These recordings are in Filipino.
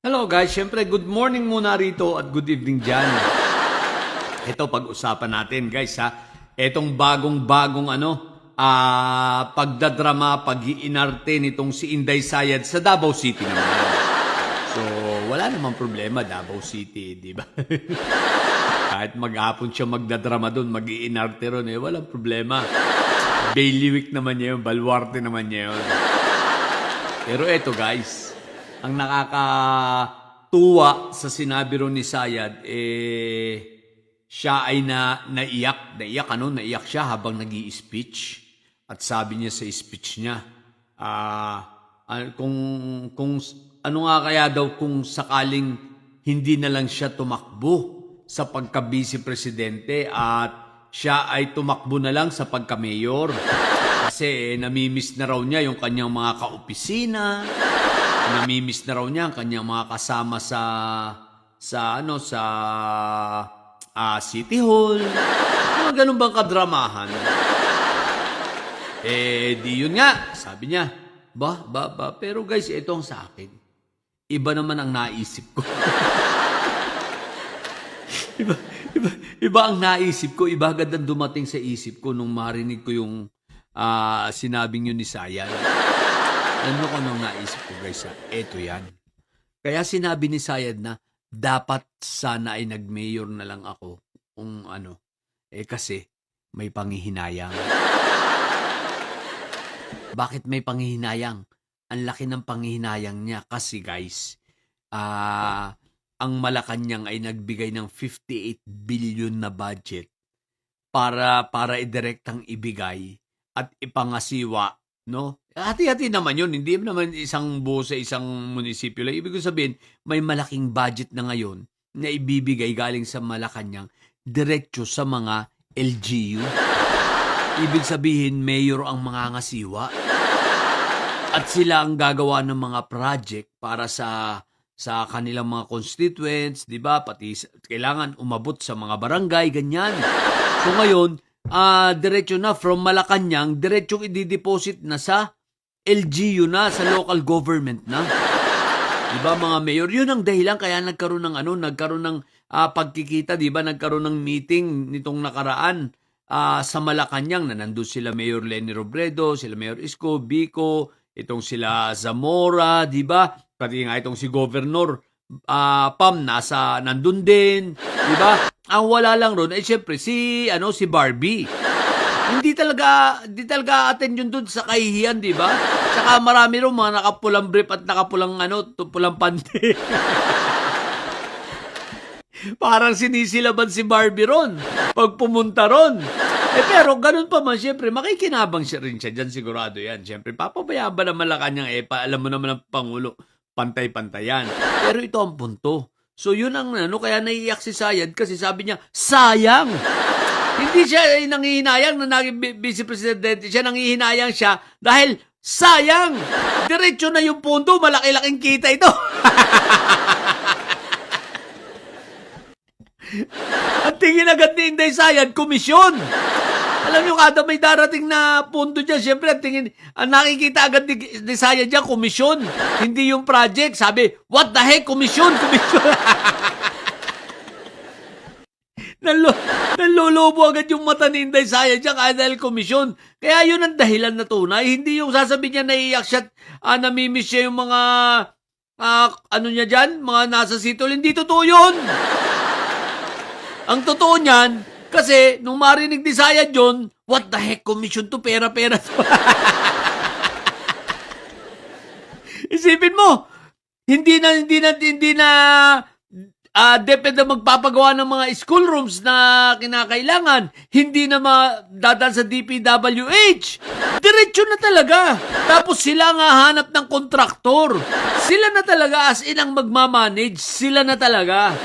Hello guys, syempre good morning muna rito at good evening dyan. Ito pag-usapan natin guys ha. Etong bagong-bagong pagdadrama, pag-iinarte nitong si Inday Sayad sa Davao City naman. So wala namang problema Davao City, di ba? Kahit maghapon siya magdadrama doon, mag-iinarte ron walang problema. Bailiwick naman niya yun, baluarte naman niya yun. Pero eto guys, ang nakakatuwa sa sinabi ron ni Sayad, siya ay naiyak siya habang nag-i-speech. At sabi niya sa speech niya, kung ano nga kaya daw kung sakaling hindi na lang siya tumakbo sa pagka-vice presidente at siya ay tumakbo na lang sa pagka-mayor. Kasi namimiss na raw niya yung kanyang mga kaopisina, namimiss na raw niya ang kanyang mga kasama sa City Hall. Mga ganun bang kadramahan? Di yun nga, sabi niya. Pero guys, ito ang sa akin. Iba naman ang naisip ko. iba ang naisip ko. Iba agad ang dumating sa isip ko nung marinig ko yung sinabing yun ni Sayad. Ano ko nung naisip ko guys eto yan. Kaya sinabi ni Sayad na dapat sana ay nag-mayor na lang ako kung kasi may panghihinayang. Bakit may panghihinayang? Ang laki ng panghihinayang niya kasi guys, ang Malacanang ay nagbigay ng 58 billion na budget para idirektang ibigay at ipangasiwa, no? Hati-hati naman yun. Hindi naman isang buo sa isang munisipyo lang. Ibig sabihin, may malaking budget na ngayon na ibibigay galing sa Malacanang diretso sa mga LGU. Ibig sabihin, mayor ang mga ngasiwa. At sila ang gagawa ng mga project para sa kanilang mga constituents, di ba? Pati kailangan umabot sa mga barangay, ganyan. So ngayon, diretso na from Malacanang, diretso i-deposit na sa LGU na, sa local government na. Diba mga mayor? Yun ang dahilan kaya nagkaroon ng pagkikita, diba? Nagkaroon ng meeting nitong nakaraan sa Malacanang na nandun sila Mayor Leni Robredo, sila Mayor Isko, Bico, itong sila Zamora, diba? Pati nga itong si Governor Pam nandun din, diba? Ang wala lang ron ay syempre si Barbie. Hindi talaga attend yun doon sa kahihiyan, di ba? Saka marami rin mga nakapulang brief at nakapulang pulang pante. Parang sinisilaban si Barbie ron pag pumunta ron. Pero ganun pa man, syempre, makikinabang siya rin siya dyan, sigurado yan. Syempre, papabayaan ba naman Malacanang, alam mo naman ang Pangulo, pantay-pantay yan. Pero ito ang punto. So yun ang kaya naiiyak si Sayad kasi sabi niya, sayang! Hindi siya nangihinayang na naging vice presidente siya, nangihinayang siya dahil sayang! Diretso na yung punto, malaki-laking kita ito. Ang tingin agad ni Inday Sayad, komisyon! Alam niyo, kada may darating na punto dyan, syempre, ang nakikita agad ni Sayad dyan, komisyon. Hindi yung project. Sabi, what the heck, komisyon, komisyon. Nanlolobo agad yung mata ni Inday Sayad dyan kaya dahil komisyon. Kaya yun ang dahilan na tunay. Hindi yung sasabihin niya naiiyak siya at namimiss siya yung mga, niya dyan, mga nasa sitol. Hindi totoo yun. Ang totoo niyan, kasi nung marinig ni Sayad yun, what the heck, komisyon to, pera-pera to. Isipin mo, hindi na DepEd na magpapagawa ng mga school rooms na kinakailangan. Hindi na dadal sa DPWH. Diretso na talaga. Tapos sila nga hanap ng kontraktor. Sila na talaga as in ang magmamanage. Sila na talaga.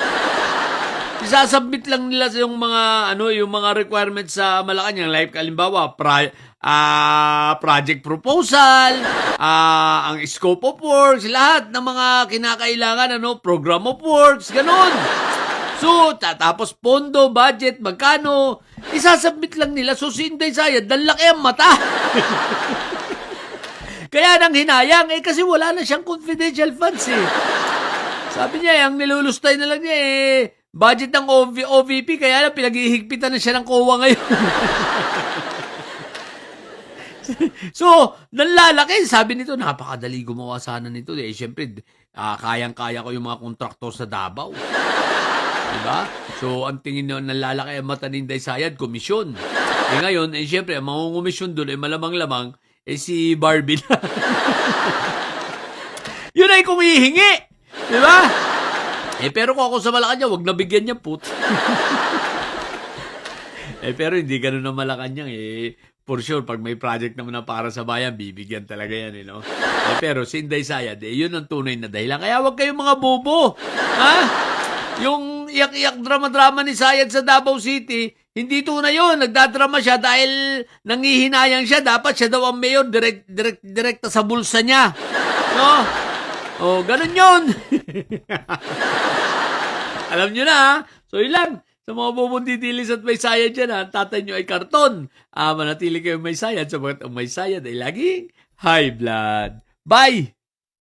Isasubmit lang nila sa yung mga requirements sa Malacanang. Like, halimbawa, project proposal, ang scope of works, lahat ng mga kinakailangan, program of works, ganun. So, tapos pondo, budget, magkano, isasubmit lang nila. So, si Inday Sayad, dalaki ang mata. Kaya nang hinayang, kasi wala na siyang confidential funds Sabi niya, ang nilulustay na lang niya budget ng OVP, kaya lang pinag-ihigpitan na siya ng COA ngayon. So, nanlalaki. Sabi nito, napakadali gumawa sana nito. Siyempre, kayang-kaya ko yung mga kontraktor sa Davao. Diba? So, ang tingin nyo, nanlalaki ang mata ni Inday Sayad, komisyon. Ngayon, siyempre, ang mangungumisyon doon, malamang-lamang, si Barbie na. Yun ay kung hihingi. Diba? Pero kung ako sa Malacanang, wag nabigyan niya put. Pero hindi ganun ang Malacanang for sure, pag may project naman na para sa bayan, bibigyan talaga yan, no? Pero si Inday Sayad, yun ang tunay na dahilan. Kaya wag kayong mga bobo. Ha? Yung iyak-iyak drama-drama ni Sayad sa Davao City, hindi tunay yun. Nagdadrama siya dahil nangihinayang siya. Dapat siya daw ang mayor, direkta sa bulsa niya. No? Ganun yun. Alam nyo na, ha? So, yun lang. Sa mga bubunditilis at may sayad dyan, ha? Tatay nyo ay karton. Manatili kayo may sayad, sabagat ang may sayad ay laging high blood. Bye!